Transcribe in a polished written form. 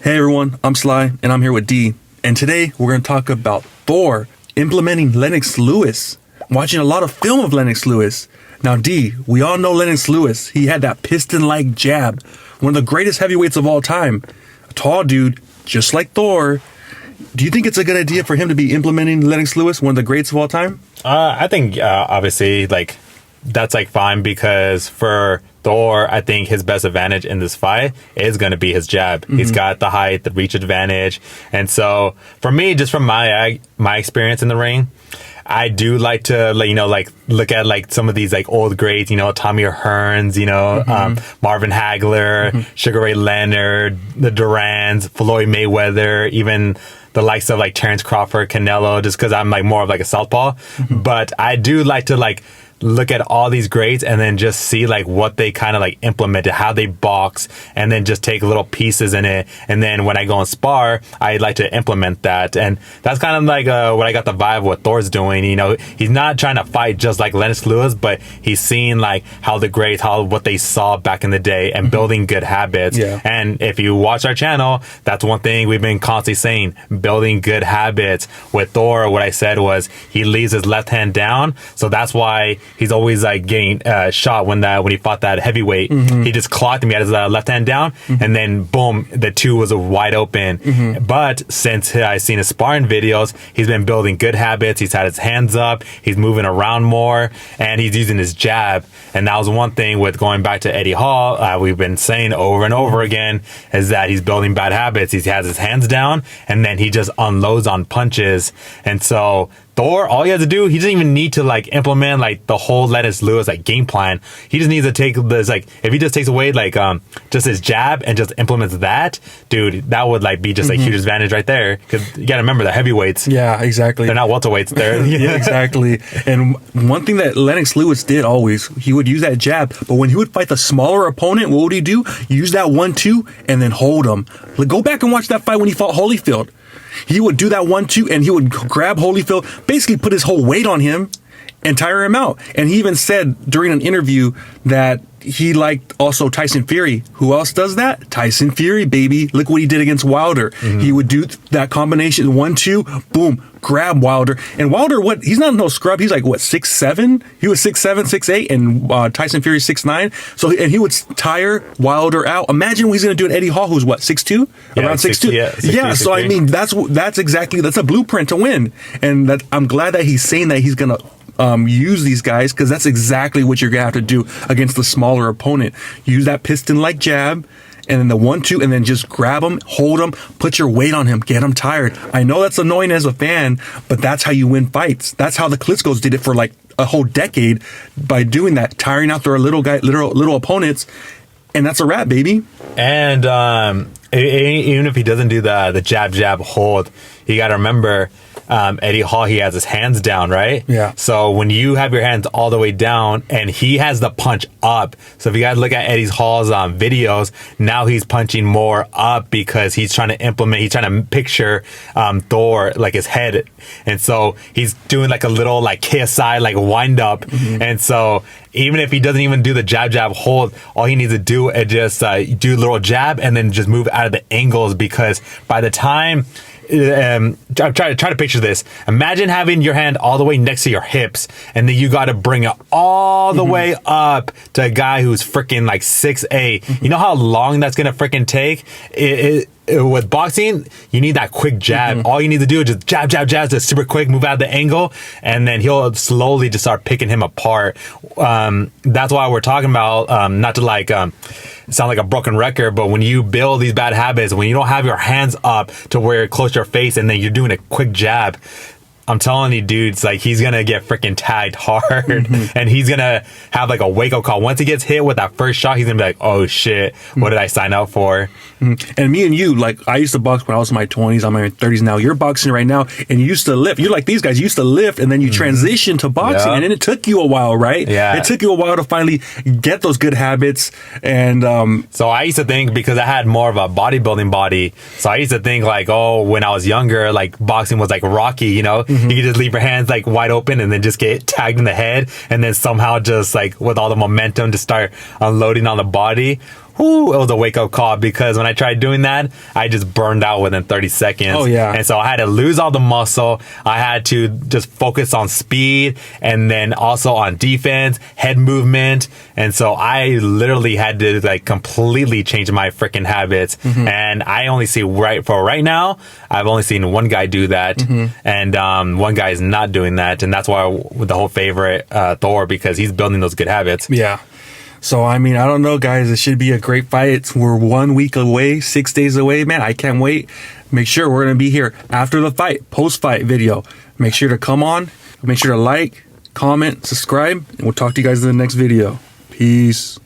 Hey everyone, I'm Sly, and I'm here with D. And today we're going to talk about Thor implementing Lennox Lewis. Watching a lot of film of Lennox Lewis. Now D, we all know Lennox Lewis. He had that piston-like jab. One of the greatest heavyweights of all time. A tall dude, just like Thor. Do you think it's a good idea for him to be implementing Lennox Lewis, one of the greats of all time? I think obviously that's fine, because for Thor, I think his best advantage in this fight is going to be his jab. Mm-hmm. He's got the height, the reach advantage. And so for me, just from my experience in the ring, I do like to look at some of these old greats, Tommy Hearns, Marvin Hagler, mm-hmm. Sugar Ray Leonard, the Durans, Floyd Mayweather, even the likes of Terrence Crawford, Canelo, just because I'm more of a southpaw. Mm-hmm. But I do like to look at all these greats and then just see what they kind of implemented, how they box, and then just take little pieces in it. And then when I go and spar, I like to implement that. And that's kind of what I got the vibe what Thor's doing. He's not trying to fight just like Lennox Lewis, but he's seeing how the greats, what they saw back in the day, and mm-hmm. building good habits. Yeah. And if you watch our channel, that's one thing we've been constantly saying, building good habits. With Thor, what I said was he leaves his left hand down, so that's why he's always getting shot when he fought that heavyweight. Mm-hmm. He just clocked him. He had his left hand down, mm-hmm. and then boom, the two was wide open. Mm-hmm. But since I've seen his sparring videos, he's been building good habits. He's had his hands up. He's moving around more, and he's using his jab. And that was one thing with going back to Eddie Hall. We've been saying over and over again is that he's building bad habits. He has his hands down, and then he just unloads on punches. And so Thor, all he has to do, he doesn't even need to implement the whole Lennox Lewis game plan. He just needs to take this if he just takes away just his jab and just implements that, dude, that would be just mm-hmm. a huge advantage right there. Because you gotta remember the heavyweights. Yeah, exactly. They're not welterweights. They're yeah, exactly. And one thing that Lennox Lewis did always, he would use that jab, but when he would fight the smaller opponent, what would he do? Use that 1-2 and then hold him. Go back and watch that fight when he fought Holyfield. He would do that 1-2 and he would grab Holyfield, basically put his whole weight on him and tire him out. And he even said during an interview that he liked also Tyson Fury. Who else does that? Tyson Fury, baby. Look what he did against Wilder. Mm-hmm. He would do that combination, 1-2, boom, grab Wilder. And Wilder, he's not no scrub. He's 6'7"? He was 6'7", 6'8", and Tyson Fury 6'9". So, and he would tire Wilder out. Imagine what he's going to do in Eddie Hall, who's 6'2"? Yeah, around 6'2". Yeah, so I mean, that's a blueprint to win. And I'm glad that he's saying that he's going to use these guys, because that's exactly what you're gonna have to do against the smaller opponent. Use that piston-like jab, and then the 1-2, and then just grab him, hold him, put your weight on him, get him tired. I know that's annoying as a fan, but that's how you win fights. That's how the Klitschko's did it for a whole decade, by doing that, tiring out their little opponents, and that's a wrap, baby. And even if he doesn't do the jab hold, you got to remember, Eddie Hall, he has his hands down, right? Yeah. So when you have your hands all the way down and he has the punch up, so if you guys look at Eddie Hall's videos, now he's punching more up because he's trying to picture Thor, his head. And so he's doing a little KSI wind up. Mm-hmm. And so even if he doesn't even do the jab hold, all he needs to do is just do a little jab and then just move out of the angles, because by the time try to picture this. Imagine having your hand all the way next to your hips, and then you got to bring it all the mm-hmm. way up to a guy who's freaking 6'8". Mm-hmm. You know how long that's gonna freaking take? With boxing, you need that quick jab. Mm-hmm. All you need to do is just jab, just super quick, move out of the angle, and then he'll slowly just start picking him apart. That's why we're talking about, not to sound like a broken record, but when you build these bad habits, when you don't have your hands up to where you're close to your face, and then you're doing a quick jab, I'm telling you, dudes, he's gonna get freaking tagged hard, mm-hmm. and he's gonna have a wake-up call. Once he gets hit with that first shot, he's gonna be like, oh shit, what did I sign up for? Mm-hmm. And me and you, I used to box when I was in my 20s, I'm in my 30s now. You're boxing right now, and you used to lift. You're like these guys, you used to lift, and then you transition to boxing, and then it took you a while, right? Yeah. It took you a while to finally get those good habits, and so I used to think, because I had more of a bodybuilding body, so I used to think when I was younger, boxing was like Rocky, Mm-hmm. You could just leave your hands wide open and then just get tagged in the head, and then somehow just with all the momentum to start unloading on the body. it was a wake-up call, because when I tried doing that, I just burned out within 30 seconds. Oh, yeah. And so I had to lose all the muscle. I had to just focus on speed, and then also on defense, head movement. And so I literally had to like completely change my freaking habits. And I only see right now, I've only seen one guy do that. And one guy is not doing that. And that's why the whole favorite, Thor, because he's building those good habits. Yeah. So, I mean, I don't know, guys. It should be a great fight. We're 1 week away, 6 days away. Man, I can't wait. Make sure we're going to be here after the fight, post-fight video. Make sure to come on. Make sure to like, comment, subscribe, and we'll talk to you guys in the next video. Peace.